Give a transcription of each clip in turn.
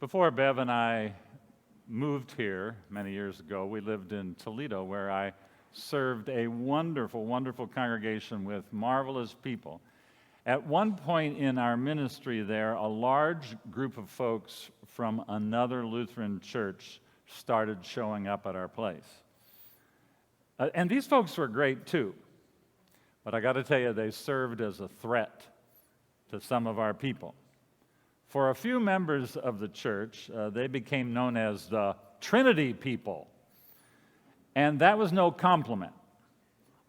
Before Bev and I moved here many years ago, we lived in Toledo, where I served a wonderful, wonderful congregation with marvelous people. At one point in our ministry there, a large group of folks from another Lutheran church started showing up at our place. And these folks were great too, but I got to tell you, they served as a threat to some of our people. For a few members of the church, they became known as the Trinity people. And that was no compliment.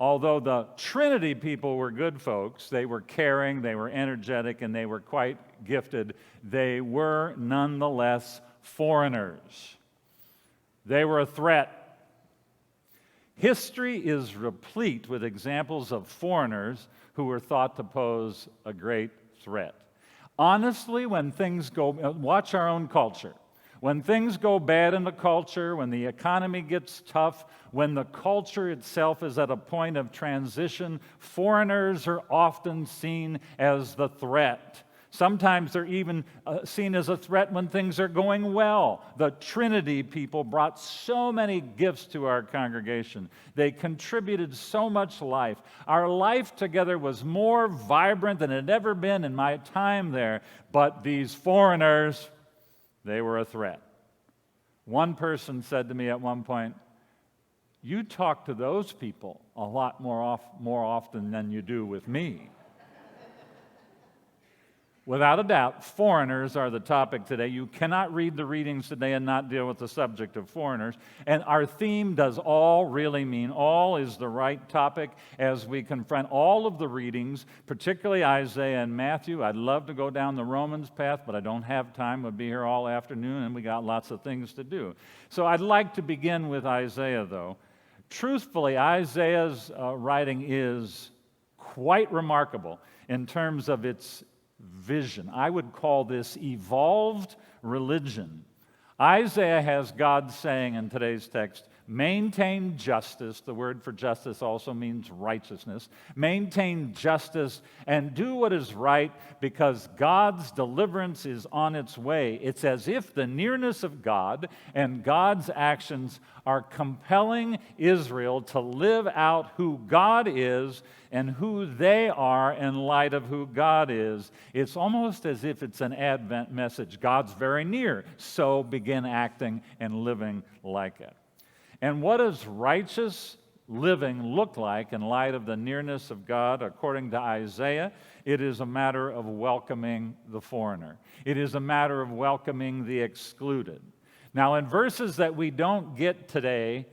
Although the Trinity people were good folks, they were caring, they were energetic, and they were quite gifted, they were nonetheless foreigners. They were a threat. History is replete with examples of foreigners who were thought to pose a great threat. Honestly, when things go, watch our own culture. When things go bad in the culture, when the economy gets tough, when the culture itself is at a point of transition, foreigners are often seen as the threat. Sometimes they're even seen as a threat when things are going well. The Trinity people brought so many gifts to our congregation. They contributed so much life. Our life together was more vibrant than it had ever been in my time there. But these foreigners, they were a threat. One person said to me at one point, "You talk to those people a lot more often than you do with me." Without a doubt, foreigners are the topic today. You cannot read the readings today and not deal with the subject of foreigners. And our theme, does all really mean all, is the right topic as we confront all of the readings, particularly Isaiah and Matthew. I'd love to go down the Romans path, but I don't have time. We'll be here all afternoon, and we got lots of things to do. So I'd like to begin with Isaiah, though. Truthfully, Isaiah's writing is quite remarkable in terms of its vision. I would call this evolved religion. Isaiah has God saying in today's text, maintain justice. The word for justice also means righteousness. Maintain justice and do what is right, because God's deliverance is on its way. It's as if the nearness of God and God's actions are compelling Israel to live out who God is and who they are in light of who God is. It's almost as if it's an Advent message. God's very near, so begin acting and living like it. And what does righteous living look like in light of the nearness of God? According to Isaiah, it is a matter of welcoming the foreigner. It is a matter of welcoming the excluded. Now, in verses that we don't get today,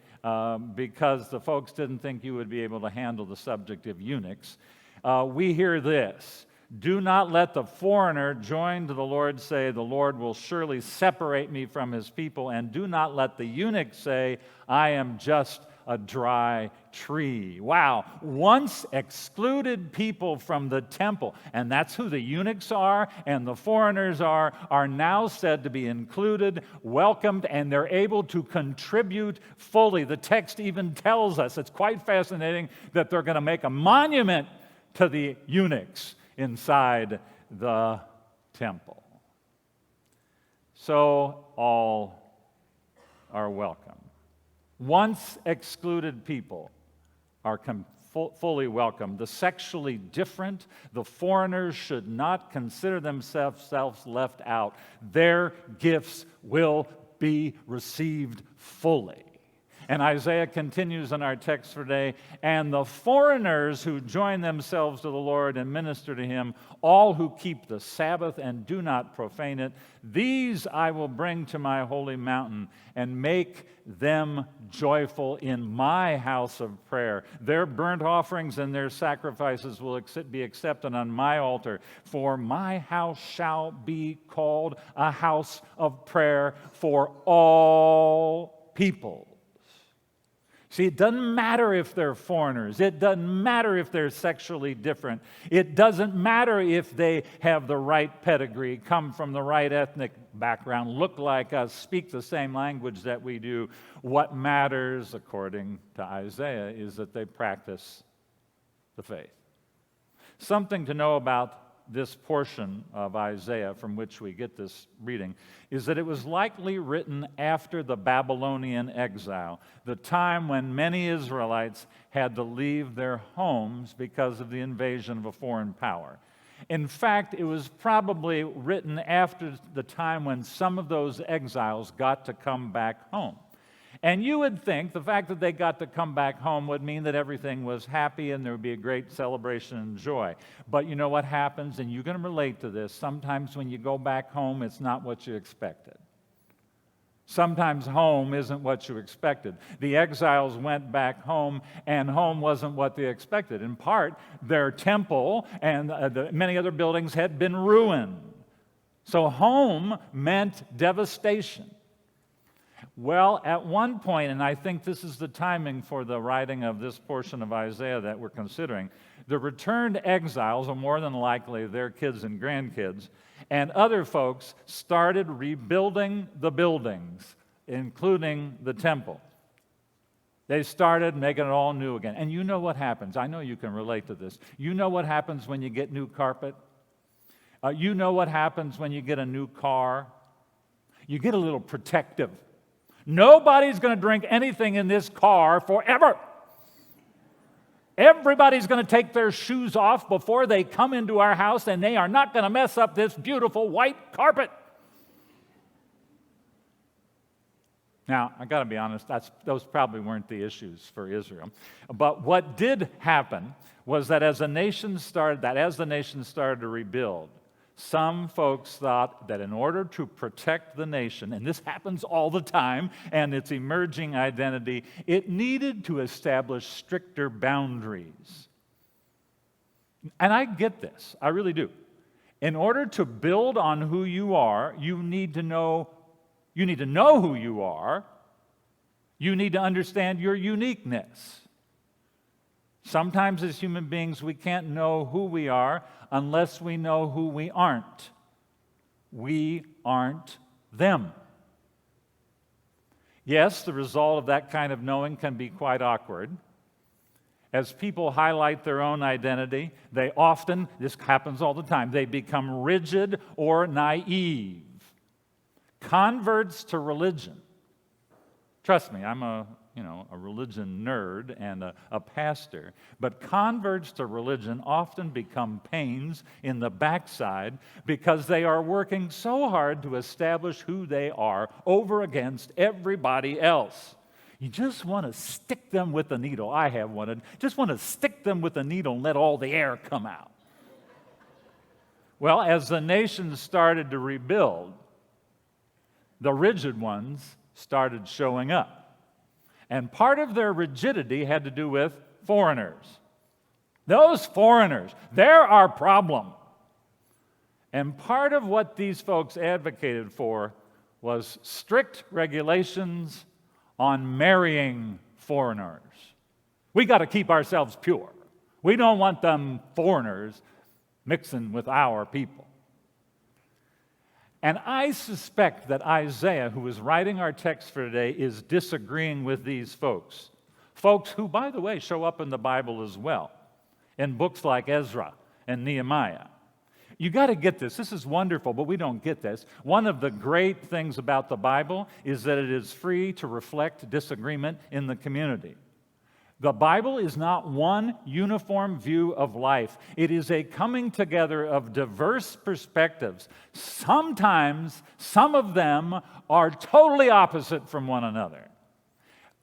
because the folks didn't think you would be able to handle the subject of eunuchs, we hear this: do not let the foreigner join to the Lord say, the Lord will surely separate me from his people, and do not let the eunuch say, I am just a dry tree. Wow. Once excluded people from the temple, and that's who the eunuchs are and the foreigners are now said to be included, welcomed, and they're able to contribute fully. The text even tells us, it's quite fascinating, that they're going to make a monument to the eunuchs inside the temple. So all are welcome. Once excluded people are fully welcome. The sexually different, the foreigners should not consider themselves left out. Their gifts will be received fully. And Isaiah continues in our text for today, and the foreigners who join themselves to the Lord and minister to him, all who keep the Sabbath and do not profane it, these I will bring to my holy mountain and make them joyful in my house of prayer. Their burnt offerings and their sacrifices will be accepted on my altar, for my house shall be called a house of prayer for all people. See, it doesn't matter if they're foreigners. It doesn't matter if they're sexually different. It doesn't matter if they have the right pedigree, come from the right ethnic background, look like us, speak the same language that we do. What matters, according to Isaiah, is that they practice the faith. Something to know about this portion of Isaiah from which we get this reading is that it was likely written after the Babylonian exile, the time when many Israelites had to leave their homes because of the invasion of a foreign power. In fact, it was probably written after the time when some of those exiles got to come back home. And you would think the fact that they got to come back home would mean that everything was happy and there would be a great celebration and joy. But you know what happens, and you're going to relate to this, sometimes when you go back home, it's not what you expected. Sometimes home isn't what you expected. The exiles went back home, and home wasn't what they expected. In part, their temple and many other buildings had been ruined. So home meant devastation. Well, at one point, and I think this is the timing for the writing of this portion of Isaiah that we're considering, the returned exiles, or more than likely their kids and grandkids, and other folks started rebuilding the buildings, including the temple. They started making it all new again. And you know what happens. I know you can relate to this. You know what happens when you get new carpet. You know what happens when you get a new car. You get a little protective. Nobody's going to drink anything in this car forever. Everybody's going to take their shoes off before they come into our house, and they are not going to mess up this beautiful white carpet. Now, I got to be honest, those probably weren't the issues for Israel. But what did happen was that as the nation started to rebuild, some folks thought that in order to protect the nation, and this happens all the time, and its emerging identity, it needed to establish stricter boundaries. And I get this, I really do. In order to build on who you are, you need to know who you are. You need to understand your uniqueness. Sometimes as human beings, we can't know who we are unless we know who we aren't. We aren't them. Yes, the result of that kind of knowing can be quite awkward. As people highlight their own identity, they often, this happens all the time, they become rigid or naive. Converts to religion. Trust me, I'm a religion nerd and a pastor, but converts to religion often become pains in the backside because they are working so hard to establish who they are over against everybody else. You just want to stick them with a needle. I have wanted. Just want to stick them with a needle and let all the air come out. Well, as the nation started to rebuild, the rigid ones started showing up. And part of their rigidity had to do with foreigners. Those foreigners, they're our problem. And part of what these folks advocated for was strict regulations on marrying foreigners. We got to keep ourselves pure. We don't want them foreigners mixing with our people. And I suspect that Isaiah, who is writing our text for today, is disagreeing with these folks. Folks who, by the way, show up in the Bible as well, in books like Ezra and Nehemiah. You got to get this. This is wonderful, but we don't get this. One of the great things about the Bible is that it is free to reflect disagreement in the community. The Bible is not one uniform view of life. It is a coming together of diverse perspectives. Sometimes some of them are totally opposite from one another.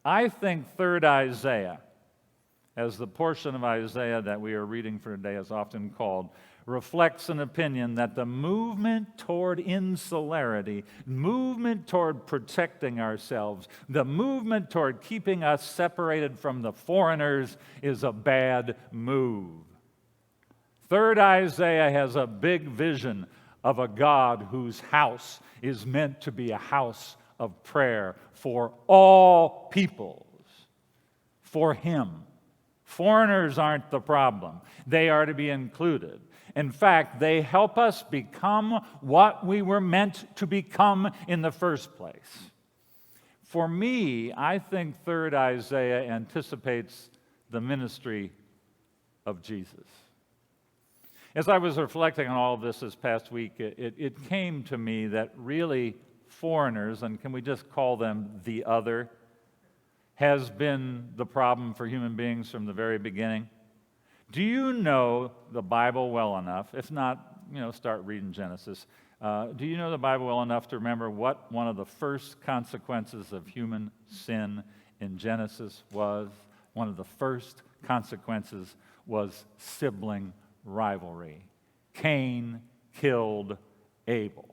I think 3rd Isaiah, as the portion of Isaiah that we are reading for today is often called, reflects an opinion that the movement toward insularity, movement toward protecting ourselves, the movement toward keeping us separated from the foreigners is a bad move. 3rd Isaiah has a big vision of a God whose house is meant to be a house of prayer for all peoples, for Him. Foreigners aren't the problem. They are to be included. In fact, they help us become what we were meant to become in the first place. For me, I think 3rd Isaiah anticipates the ministry of Jesus. As I was reflecting on all of this past week, it came to me that really foreigners, and can we just call them the other, has been the problem for human beings from the very beginning. Do you know the Bible well enough? If not, start reading Genesis. Do you know the Bible well enough to remember what one of the first consequences of human sin in Genesis was? One of the first consequences was sibling rivalry. Cain killed Abel.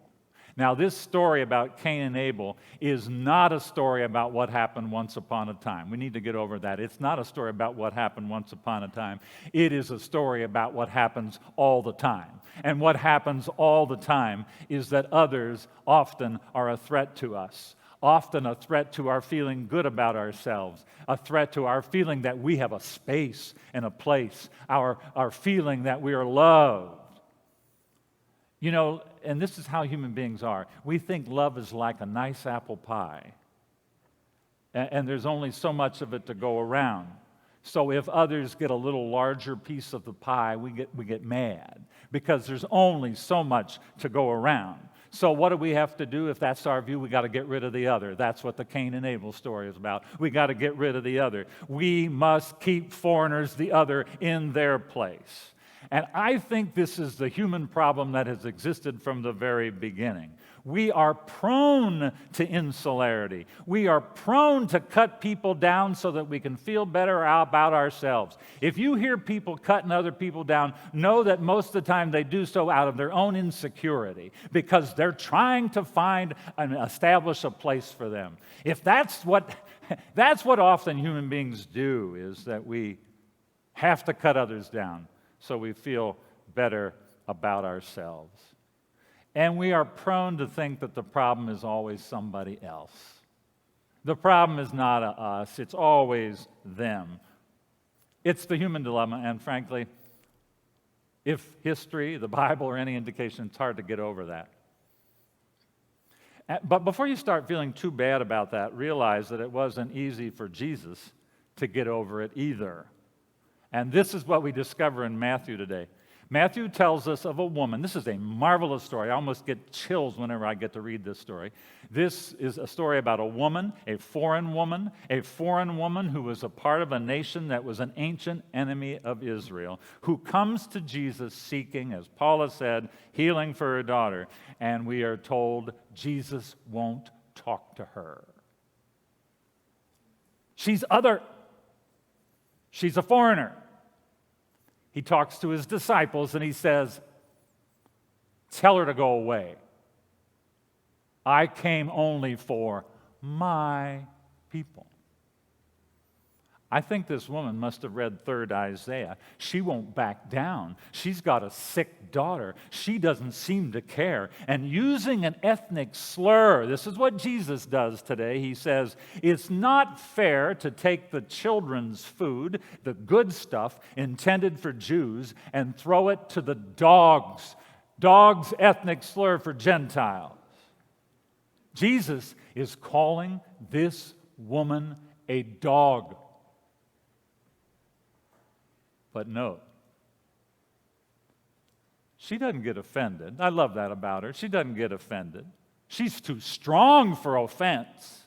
Now, this story about Cain and Abel is not a story about what happened once upon a time. We need to get over that. It's not a story about what happened once upon a time. It is a story about what happens all the time. And what happens all the time is that others often are a threat to us, often a threat to our feeling good about ourselves, a threat to our feeling that we have a space and a place, our feeling that we are loved. And this is how human beings are. We think love is like a nice apple pie, and there's only so much of it to go around. So if others get a little larger piece of the pie, we get mad because there's only so much to go around. So what do we have to do? If that's our view, we got to get rid of the other. That's what the Cain and Abel story is about. We got to get rid of the other. We must keep foreigners, the other, in their place. And I think this is the human problem that has existed from the very beginning. We are prone to insularity. We are prone to cut people down so that we can feel better about ourselves. If you hear people cutting other people down, know that most of the time they do so out of their own insecurity because they're trying to find and establish a place for them. If that's what often human beings do, is that we have to cut others down so we feel better about ourselves. And we are prone to think that the problem is always somebody else. The problem is not us, it's always them. It's the human dilemma, and frankly, if history, the Bible, or any indication, it's hard to get over that. But before you start feeling too bad about that, realize that it wasn't easy for Jesus to get over it either. And this is what we discover in Matthew today. Matthew tells us of a woman. This is a marvelous story. I almost get chills whenever I get to read this story. This is a story about a woman, a foreign woman who was a part of a nation that was an ancient enemy of Israel, who comes to Jesus seeking, as Paula said, healing for her daughter. And we are told Jesus won't talk to her. She's other. She's a foreigner. He talks to his disciples and he says, tell her to go away. I came only for my people. I think this woman must have read 3rd Isaiah. She won't back down. She's got a sick daughter. She doesn't seem to care. And using an ethnic slur, this is what Jesus does today. He says, it's not fair to take the children's food, the good stuff intended for Jews, and throw it to the dogs. Dogs, ethnic slur for Gentiles. Jesus is calling this woman a dog. But note, she doesn't get offended. I love that about her. She doesn't get offended. She's too strong for offense.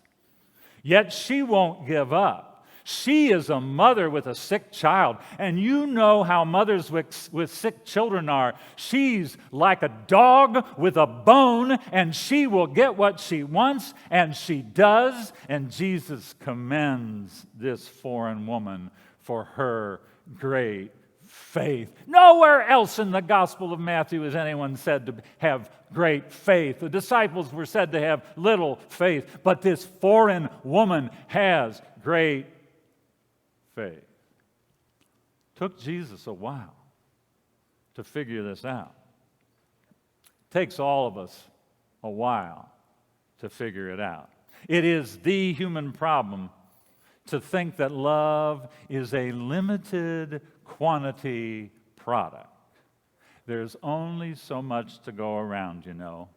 Yet she won't give up. She is a mother with a sick child. And you know how mothers with sick children are. She's like a dog with a bone, and she will get what she wants, and she does. And Jesus commends this foreign woman for her great faith. Nowhere else in the Gospel of Matthew is anyone said to have great faith. The disciples were said to have little faith, but this foreign woman has great faith. Took Jesus a while to figure this out. Takes all of us a while to figure it out. It is the human problem to think that love is a limited quantity product. There's only so much to go around, you know.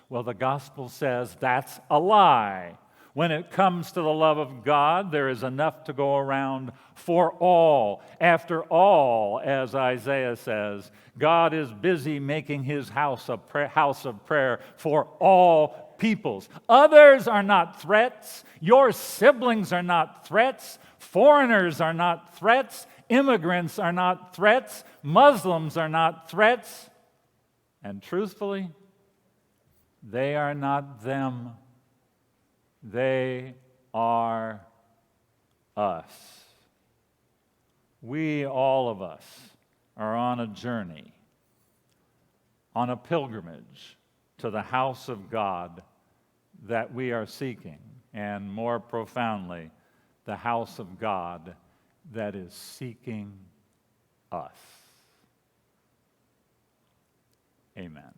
Well, the gospel says that's a lie. When it comes to the love of God, there is enough to go around for all. After all, as Isaiah says, God is busy making his house a house of prayer for all peoples. Others are not threats. Your siblings are not threats. Foreigners are not threats. Immigrants are not threats. Muslims are not threats. And truthfully, they are not them. They are us. We, all of us, are on a journey, on a pilgrimage to the house of God that we are seeking, and more profoundly, the house of God that is seeking us. Amen.